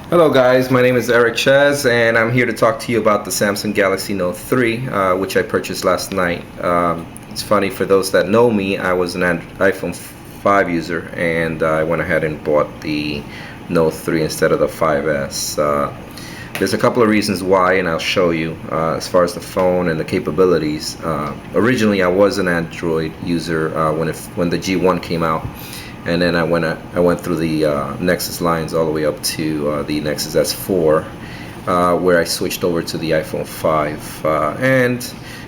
Hello guys, my name is Eric Ches and I'm here to talk to you about the Samsung Galaxy Note 3 which I purchased last night. It's funny, for those that know me, I was an iPhone 5 user and I went ahead and bought the Note 3 instead of the 5S. There's a couple of reasons why, and I'll show you. As far as the phone and the capabilities, originally I was an Android user when the G1 came out, and then I went through the Nexus lines all the way up to the Nexus S4, where I switched over to the iPhone 5. And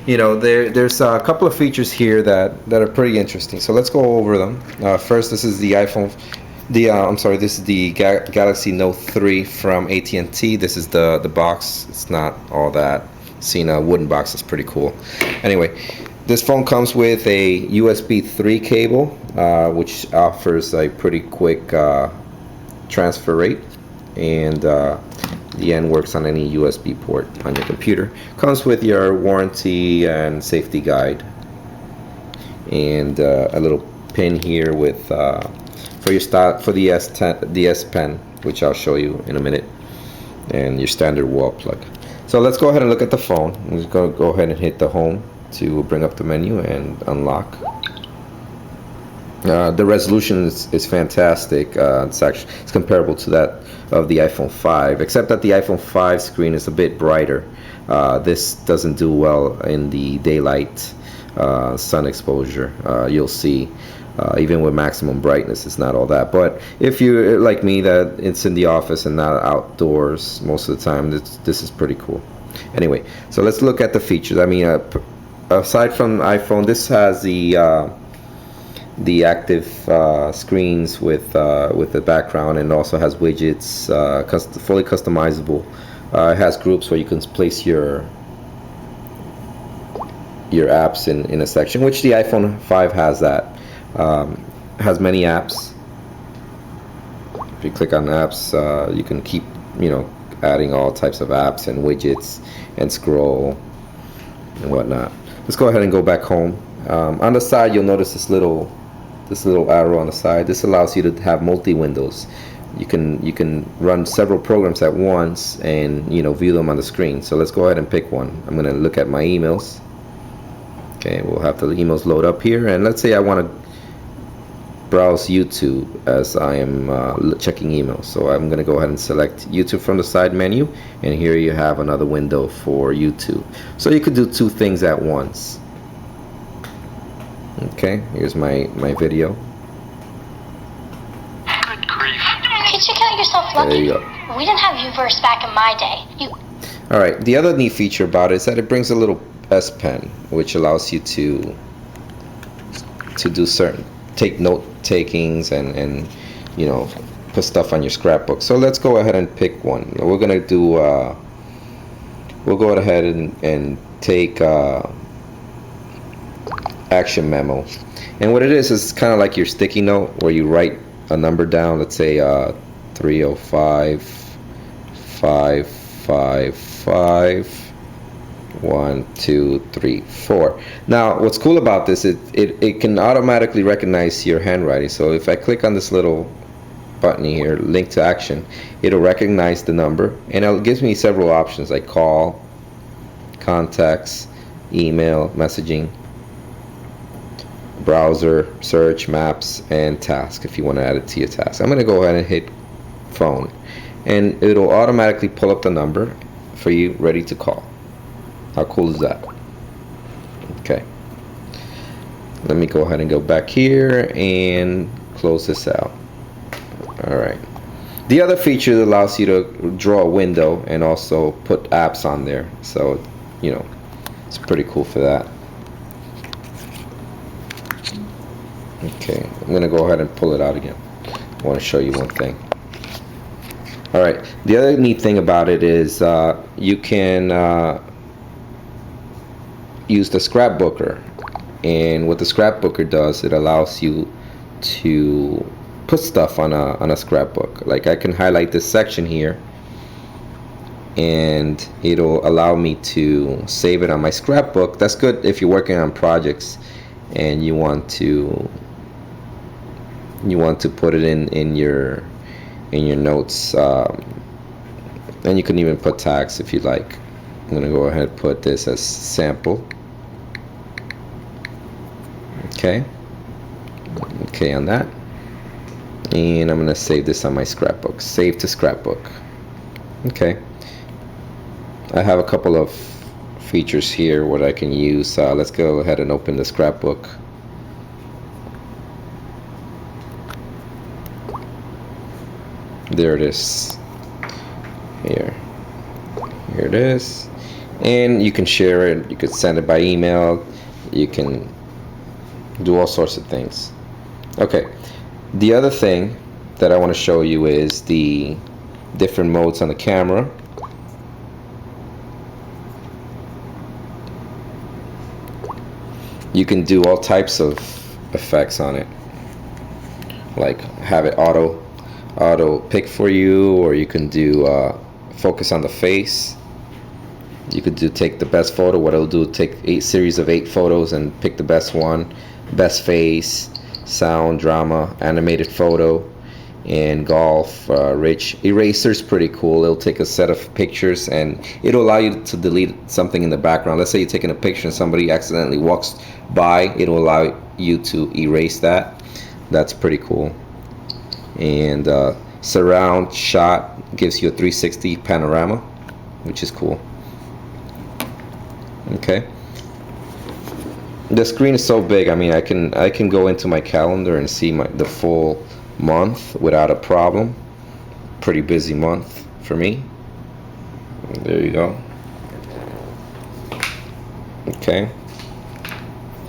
there's a couple of features here that are pretty interesting. So let's go over them. First, this is the iPhone. This is the Galaxy Note 3 from AT&T. This is the box. It's not all that. Seeing a wooden box is pretty cool. Anyway, this phone comes with a USB 3 cable, which offers a pretty quick transfer rate, and the end works on any USB port on your computer. Comes with your warranty and safety guide, and a little pin here with for the S Pen, which I'll show you in a minute, and your standard wall plug. So let's go ahead and look at the phone. I'm just going to go ahead and hit the home to bring up the menu and unlock. The resolution is fantastic. It's comparable to that of the iPhone 5, except that the iPhone 5 screen is a bit brighter. This doesn't do well in the daylight sun exposure. You'll see. Even with maximum brightness, it's not all that. But if you're like me, that it's in the office and not outdoors most of the time, this is pretty cool. Anyway, so let's look at the features. I mean, aside from iPhone, this has the active screens with the background, and also has widgets, fully customizable. It has groups where you can place your apps in a section, which the iPhone 5 has that. Has many apps. If you click on apps, you can keep adding all types of apps and widgets and scroll and whatnot. Let's go ahead and go back home. On the side, you'll notice this little arrow on the side. This allows you to have multi windows. You can run several programs at once and view them on the screen. So let's go ahead and pick one. I'm going to look at my emails. Okay, we'll have the emails load up here, and let's say I want to browse YouTube as I am checking emails. So I'm going to go ahead and select YouTube from the side menu, and here you have another window for YouTube. So you could do two things at once. Okay, here's my video. Good grief. Could you count yourself lucky? There you go. We didn't have Uverse back in my day. Alright, the other neat feature about it is that it brings a little S Pen, which allows you to do take note takings and put stuff on your scrapbook. So let's go ahead and pick one. We're gonna do we'll go ahead and take action memo, and what it is kind of like your sticky note where you write a number down. Let's say 305 555 1 2 3 4. Now what's cool about this, it can automatically recognize your handwriting. So if I click on this little button here, link to action, it'll recognize the number, and it gives me several options like call, contacts, email, messaging, browser, search, maps, and task if you want to add it to your task. I'm going to go ahead and hit phone, and it'll automatically pull up the number for you, ready to call. How cool is that? Okay, let me go ahead and go back here and close this out. Alright, the other feature that allows you to draw a window and also put apps on there, so it's pretty cool for that. Okay, I'm gonna go ahead and pull it out again. I want to show you one thing. Alright, the other neat thing about it is you can use the scrapbooker, and what the scrapbooker does, it allows you to put stuff on a scrapbook. Like I can highlight this section here, and it'll allow me to save it on my scrapbook. That's good if you're working on projects and you want to put it in your notes And you can even put tags if you like. I'm gonna go ahead and put this as sample. Okay on that, and I'm gonna save this on my scrapbook. Save to scrapbook. Okay, I have a couple of features here what I can use. Let's go ahead and open the scrapbook. There it is. Here it is, and you can share it. You could send it by email. You can do all sorts of things. Okay, the other thing that I want to show you is the different modes on the camera. You can do all types of effects on it, like have it auto pick for you, or you can do focus on the face. You could do take the best photo. What it'll do, take a series of 8 photos and pick the best one, best face, sound, drama, animated photo, and golf. Rich eraser's pretty cool. It'll take a set of pictures and it'll allow you to delete something in the background. Let's say you're taking a picture and somebody accidentally walks by, it'll allow you to erase that. That's pretty cool. And surround shot gives you a 360 panorama, which is cool. Okay, the screen is so big. I mean, I can go into my calendar and see the full month without a problem. Pretty busy month for me. There you go. Okay,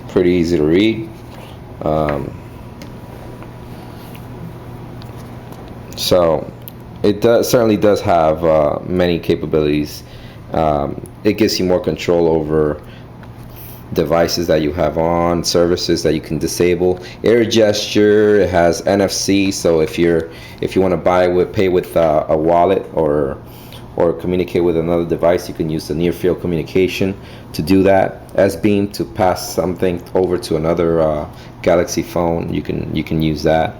pretty easy to read. So it certainly does have many capabilities. It gives you more control over devices that you have on, services that you can disable. Air gesture, it has NFC, so if you want to pay with a wallet or communicate with another device, you can use the near field communication to do that. S-beam to pass something over to another Galaxy phone, you can use that.